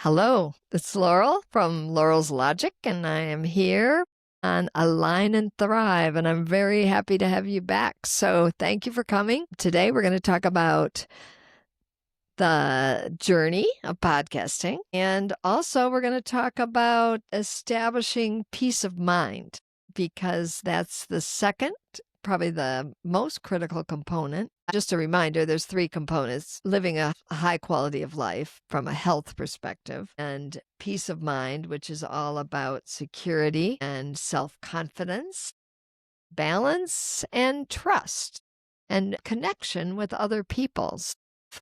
Hello, it's Laurel from Laurel's Logic, and I am here on Align and Thrive, and I'm very happy to have you back. So thank you for coming. Today we're going to talk about the journey of podcasting, and also we're going to talk about establishing peace of mind, because that's the second, probably the most critical component. Just a reminder, there's three components: living a high quality of life from a health perspective, and peace of mind, which is all about security and self-confidence, balance and trust, and connection with other peoples.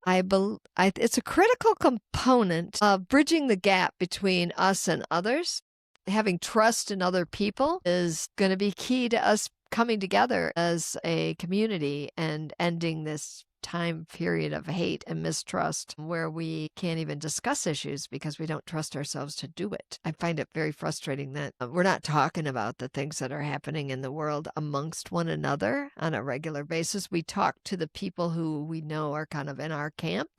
It's a critical component of bridging the gap between us and others. Having trust in other people is going to be key to us coming together as a community and ending this time period of hate and mistrust where we can't even discuss issues because we don't trust ourselves to do it. I find it very frustrating that we're not talking about the things that are happening in the world amongst one another on a regular basis. We talk to the people who we know are kind of in our camp,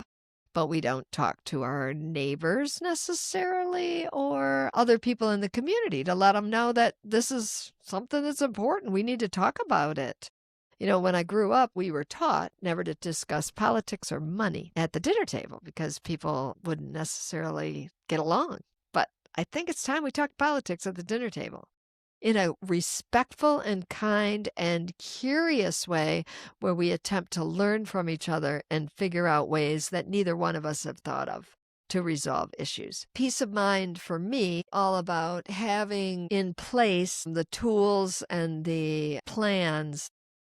but we don't talk to our neighbors necessarily or other people in the community to let them know that this is something that's important. We need to talk about it. You know, when I grew up, we were taught never to discuss politics or money at the dinner table because people wouldn't necessarily get along. But I think it's time we talk politics at the dinner table in a respectful and kind and curious way where we attempt to learn from each other and figure out ways that neither one of us have thought of to resolve issues. Peace of mind for me, all about having in place the tools and the plans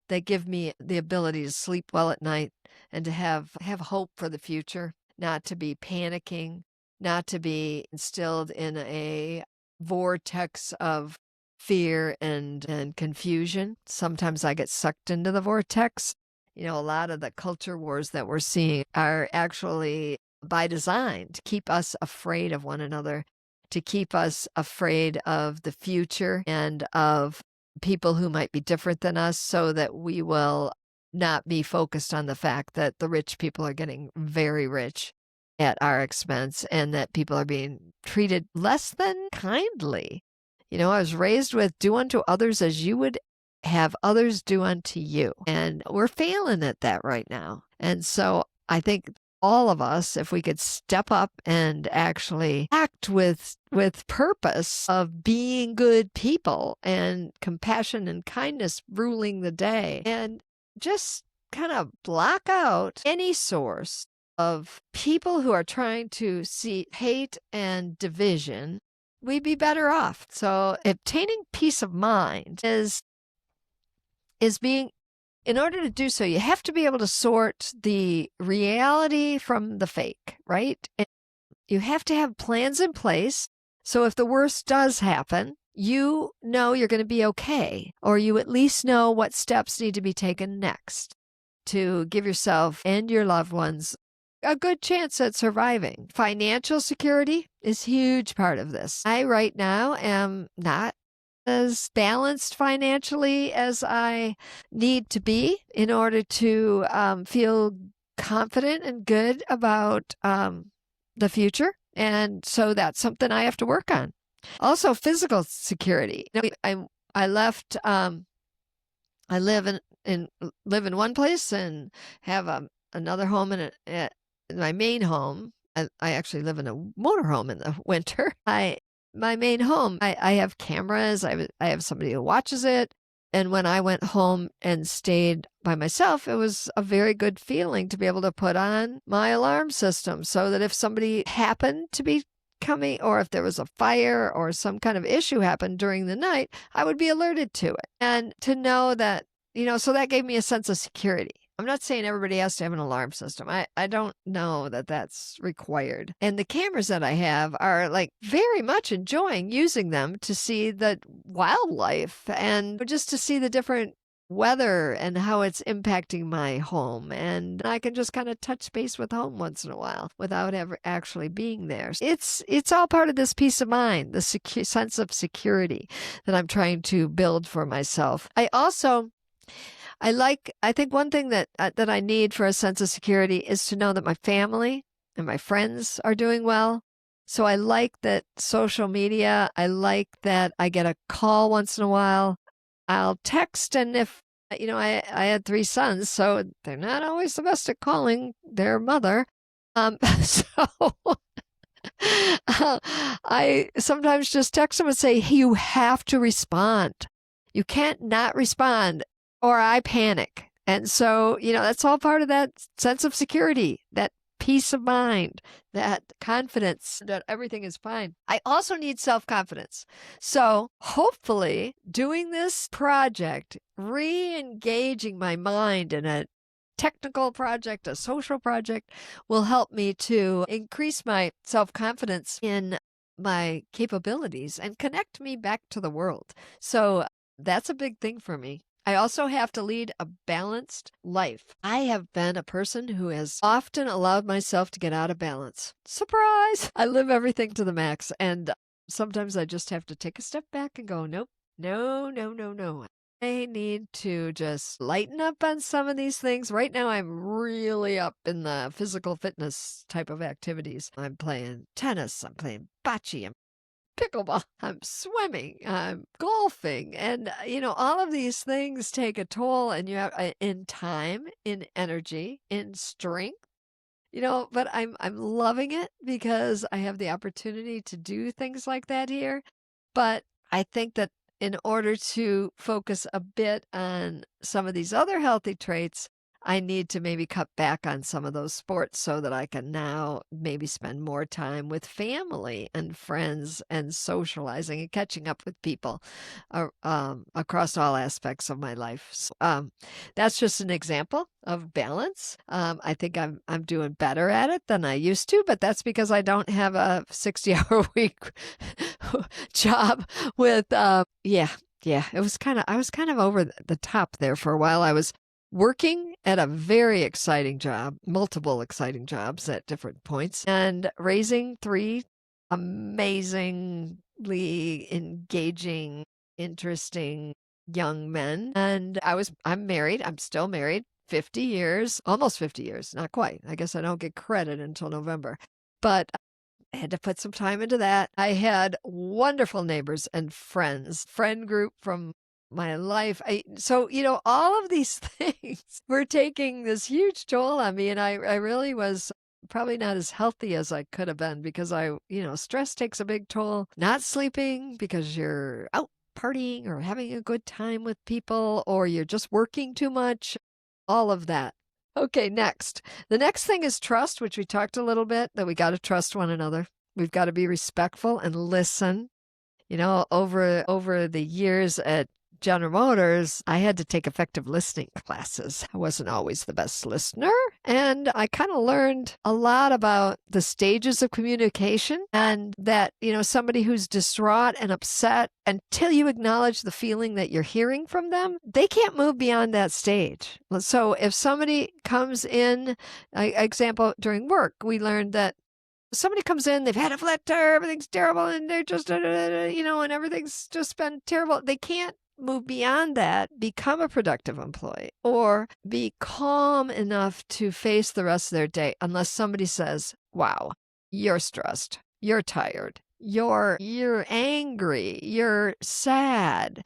that give me the ability to sleep well at night and to have hope for the future, not to be panicking, not to be instilled in a vortex of fear and confusion. Sometimes I get sucked into the vortex. You know, a lot of the culture wars that we're seeing are actually by design to keep us afraid of one another, to keep us afraid of the future and of people who might be different than us, so that we will not be focused on the fact that the rich people are getting very rich at our expense and that people are being treated less than kindly. You know, I was raised with do unto others as you would have others do unto you. And we're failing at that right now. And so I think all of us, if we could step up and actually act with purpose of being good people and compassion and kindness ruling the day, and just kind of block out any source of people who are trying to see hate and division, we'd be better off. So obtaining peace of mind is being, in order to do so, you have to be able to sort the reality from the fake, right? And you have to have plans in place. So if the worst does happen, you know you're going to be okay, or you at least know what steps need to be taken next to give yourself and your loved ones a good chance at surviving. Financial security is a huge part of this. I right now am not as balanced financially as I need to be in order to feel confident and good about the future. And so that's something I have to work on. Also, physical security. You know, I left. I live in one place and have another home in my main home. I actually live in a motorhome in the winter. My main home, I have cameras. I have somebody who watches it. And when I went home and stayed by myself, it was a very good feeling to be able to put on my alarm system so that if somebody happened to be coming, or if there was a fire or some kind of issue happened during the night, I would be alerted to it. And to know that, you know, so that gave me a sense of security. I'm not saying everybody has to have an alarm system. I don't know that that's required. And the cameras that I have are like very much enjoying using them to see the wildlife and just to see the different weather and how it's impacting my home. And I can just kind of touch base with home once in a while without ever actually being there. It's all part of this peace of mind, the sense of security that I'm trying to build for myself. I think one thing that I need for a sense of security is to know that my family and my friends are doing well, So I like that social media. I like that I get a call once in a while. I'll text, and if I had 3 sons, so they're not always the best at calling their mother. So I sometimes just text them and say, "Hey, you have to respond. You can't not respond, or I panic." And so, that's all part of that sense of security, that peace of mind, that confidence that everything is fine. I also need self confidence. So, hopefully, doing this project, re engaging my mind in a technical project, a social project, will help me to increase my self confidence in my capabilities and connect me back to the world. So that's a big thing for me. I also have to lead a balanced life. I have been a person who has often allowed myself to get out of balance. Surprise! I live everything to the max. And sometimes I just have to take a step back and go, nope, no, no, no, no. I need to just lighten up on some of these things. Right now, I'm really up in the physical fitness type of activities. I'm playing tennis, I'm playing bocce, I'm pickleball, I'm swimming, I'm golfing. And, all of these things take a toll, and you have in time, in energy, in strength. But I'm loving it because I have the opportunity to do things like that here. But I think that in order to focus a bit on some of these other healthy traits, I need to maybe cut back on some of those sports so that I can now maybe spend more time with family and friends and socializing and catching up with people across all aspects of my life. So, that's just an example of balance. I think I'm doing better at it than I used to, but that's because I don't have a 60-hour week job with it was I was kind of over the top there for a while. I was working at a very exciting job, multiple exciting jobs at different points, and raising 3 amazingly engaging, interesting young men. And I'm married. I'm still married. 50 years, almost 50 years, not quite. I guess I don't get credit until November. But I had to put some time into that. I had wonderful neighbors and friends, friend group from my life. So, all of these things were taking this huge toll on me. And I really was probably not as healthy as I could have been because stress takes a big toll. Not sleeping because you're out partying or having a good time with people, or you're just working too much, all of that. Okay, next. The next thing is trust, which we talked a little bit, that we got to trust one another. We've got to be respectful and listen. Over the years at General Motors, I had to take effective listening classes. I wasn't always the best listener, and I kind of learned a lot about the stages of communication, and that, somebody who's distraught and upset, until you acknowledge the feeling that you're hearing from them, they can't move beyond that stage. So if somebody comes in, example, during work, we learned that somebody comes in, they've had a flat tire, everything's terrible, and they're just, and everything's just been terrible. They can't move beyond that, become a productive employee, or be calm enough to face the rest of their day unless somebody says, wow, you're stressed, you're tired, you're angry, you're sad.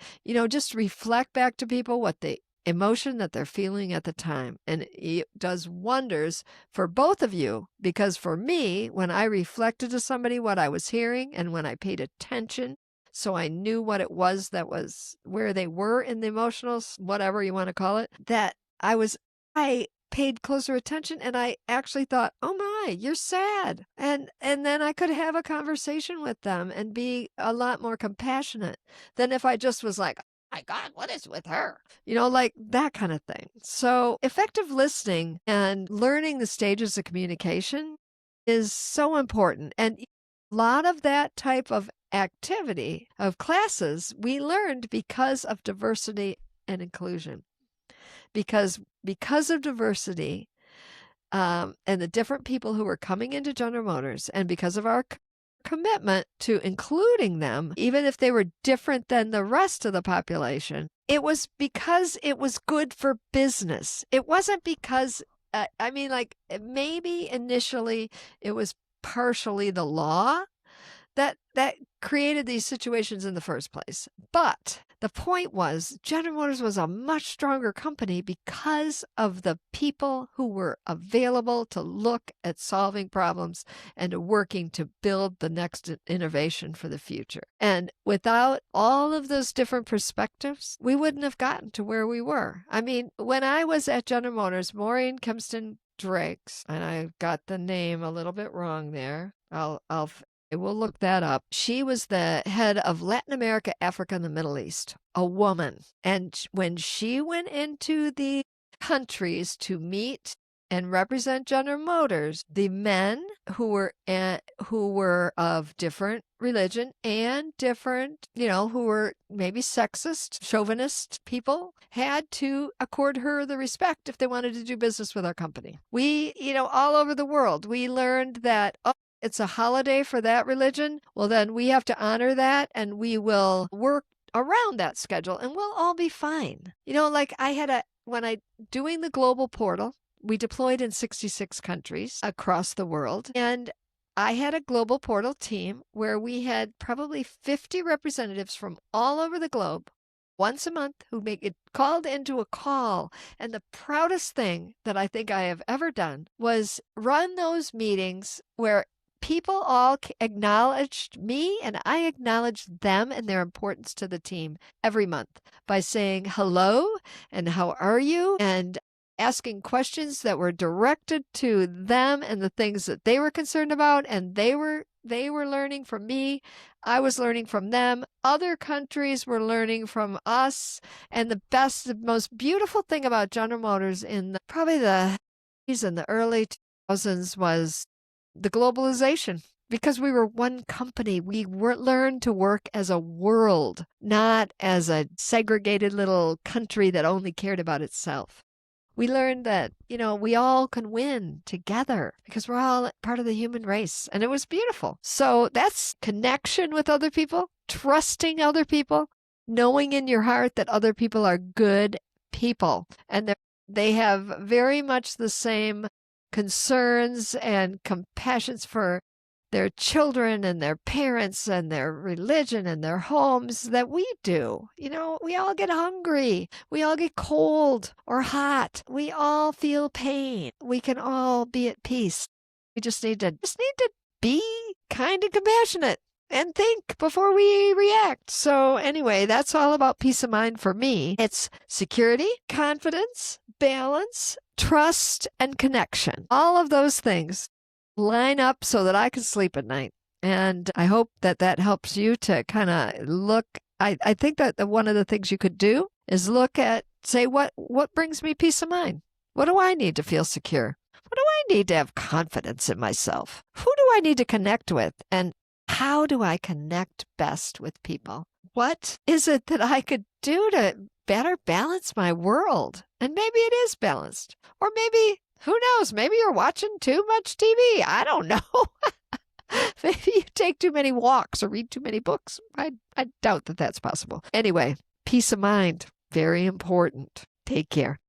Just reflect back to people what the emotion that they're feeling at the time. And it does wonders for both of you, because for me, when I reflected to somebody what I was hearing and when I paid attention, so I knew what it was that was where they were in the emotional, whatever you want to call it, that I paid closer attention, and I actually thought, oh my, you're sad. And then I could have a conversation with them and be a lot more compassionate than if I just was like, my God, what is with her? Like that kind of thing. So effective listening and learning the stages of communication is so important. And a lot of that type of activity of classes we learned because of diversity and inclusion. Because of diversity and the different people who were coming into General Motors, and because of our commitment to including them, even if they were different than the rest of the population, it was because it was good for business. It wasn't because, maybe initially it was partially the law that created these situations in the first place. But the point was, General Motors was a much stronger company because of the people who were available to look at solving problems and working to build the next innovation for the future. And without all of those different perspectives, we wouldn't have gotten to where we were. I mean, when I was at General Motors, Maureen Kempston Drakes, and I got the name a little bit wrong there. We'll look that up. She was the head of Latin America, Africa, and the Middle East, a woman. And when she went into the countries to meet and represent General Motors, the men who were of different religion and different, who were maybe sexist, chauvinist people, had to accord her the respect if they wanted to do business with our company. We, all over the world, we learned that, it's a holiday for that religion. Well, then we have to honor that, and we will work around that schedule, and we'll all be fine. Like doing the global portal, we deployed in 66 countries across the world, and I had a global portal team where we had probably 50 representatives from all over the globe once a month who make it called into a call. And the proudest thing that I think I have ever done was run those meetings where people all acknowledged me and I acknowledged them and their importance to the team every month by saying hello and how are you, and asking questions that were directed to them and the things that they were concerned about. And they were learning from me. I was learning from them. Other countries were learning from us. And the most beautiful thing about General Motors in probably the 80s and the early 2000s was the globalization. Because we were one company, we learned to work as a world, not as a segregated little country that only cared about itself. We learned that, we all can win together because we're all part of the human race. And it was beautiful. So that's connection with other people, trusting other people, knowing in your heart that other people are good people. And they have very much the same concerns and compassions for their children and their parents and their religion and their homes that we do. We all get hungry. We all get cold or hot. We all feel pain. We can all be at peace. We just need to be kind and compassionate and think before we react. So anyway, that's all about peace of mind for me. It's security, confidence, balance, trust, and connection. All of those things line up so that I can sleep at night. And I hope that helps you to kind of look. I think that one of the things you could do is look at, say, what brings me peace of mind? What do I need to feel secure? What do I need to have confidence in myself? Who do I need to connect with? And how do I connect best with people? What is it that I could do to better balance my world? And maybe it is balanced. Or maybe, who knows, maybe you're watching too much TV. I don't know. Maybe you take too many walks or read too many books. I doubt that that's possible. Anyway, peace of mind, very important. Take care.